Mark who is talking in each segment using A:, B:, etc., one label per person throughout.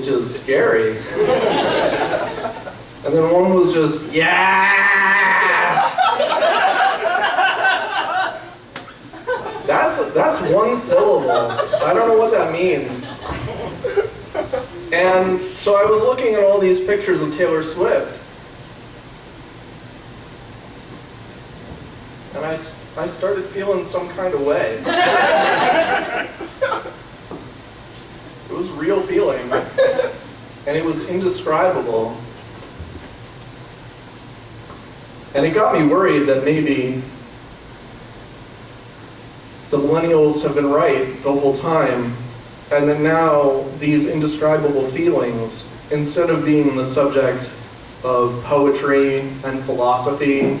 A: which is scary. And then one was just, yes! That's one syllable. I don't know what that means. And so I was looking at all these pictures of Taylor Swift. And I started feeling some kind of way. It was a real feeling. And it was indescribable. And it got me worried that maybe the millennials have been right the whole time, and that now these indescribable feelings, instead of being the subject of poetry and philosophy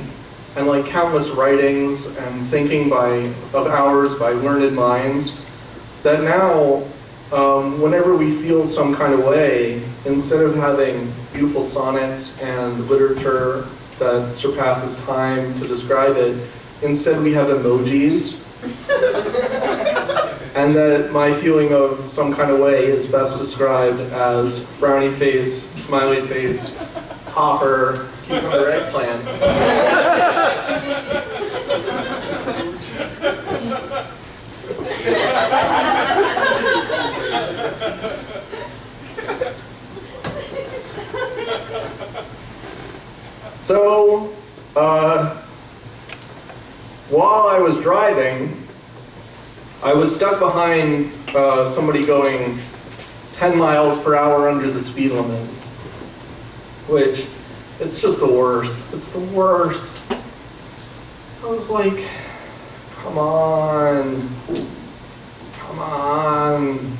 A: and like countless writings and thinking of hours by learned minds, that now whenever we feel some kind of way, instead of having beautiful sonnets and literature that surpasses time to describe it, instead we have emojis. And that my feeling of some kind of way is best described as frowny face, smiley face, hopper, cucumber, eggplant. So, while I was driving, I was stuck behind somebody going 10 miles per hour under the speed limit, which, it's just the worst. It's the worst. I was like, come on, come on,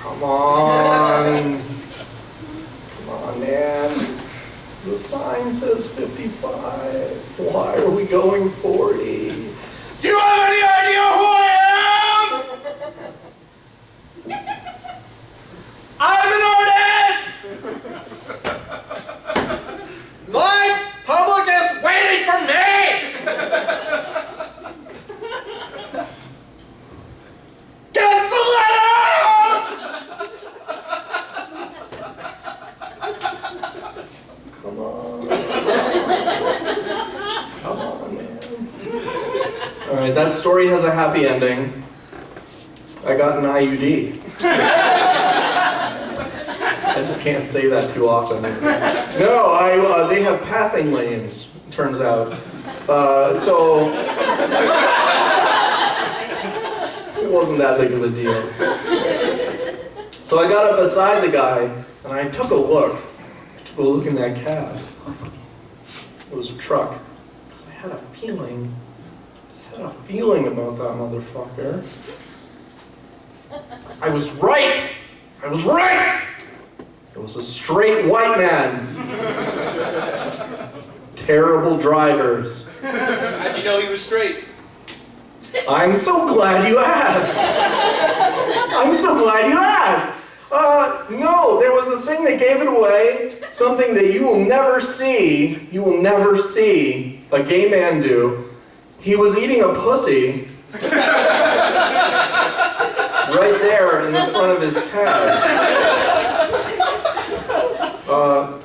A: come on, come on, man. The sign says 55. Why are we going 40?
B: Do you have any idea who I am? I'm an artist! My public is waiting for me! Get the letter!
A: Come on. Come on, man. Alright, that story has a happy ending. I got an IUD. I just can't say that too often. No, they have passing lanes, turns out. So, it wasn't that big of a deal. So I got up beside the guy, and I took a look. I took a look in that cab. It was a truck. I had a feeling. Just had a feeling about that motherfucker. I was right! I was right! It was a straight white man. Terrible drivers.
B: How'd you know he was straight?
A: I'm so glad you asked. I'm so glad you asked. No, there was a thing that gave it away. Something that you will never see a gay man do. He was eating a pussy right there in the front of his cab.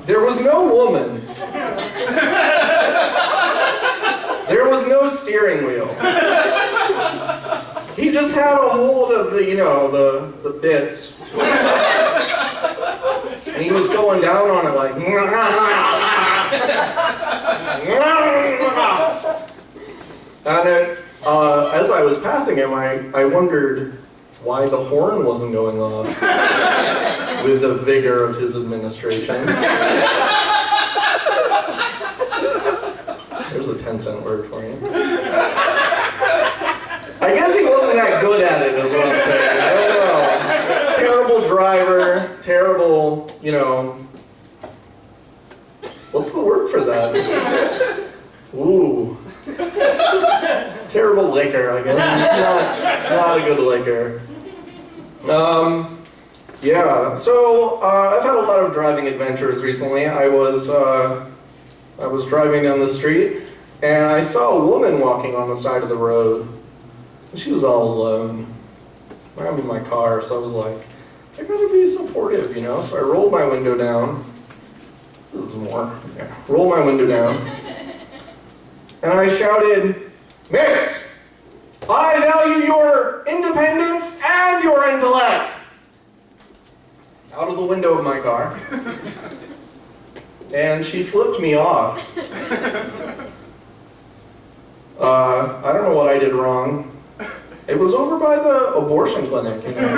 A: There was no woman. There was no steering wheel. He just had a hold of the, the bits. And he was going down on it like, and then, as I was passing him, I wondered why the horn wasn't going off with the vigor of his administration. There's a 10-cent word for you. I guess he wasn't that good at it, is what I'm saying. I don't know. Terrible driver, terrible, what's the word for that? Ooh. Terrible liquor, I guess. Not a good liquor. Yeah, so I've had a lot of driving adventures recently. I was driving down the street, and I saw a woman walking on the side of the road. She was all alone. I'm in my car, so I was like, I gotta be supportive, you know? So I rolled my window down. This is more. Yeah. Rolled my window down. And I shouted, "Miss, I value your independence and your intellect!" Out of the window of my car. And she flipped me off. I don't know what I did wrong. It was over by the abortion clinic, you know.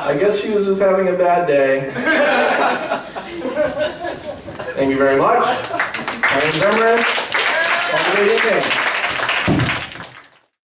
A: I guess she was just having a bad day. Thank you very much. My name's Emrys. Have a good evening.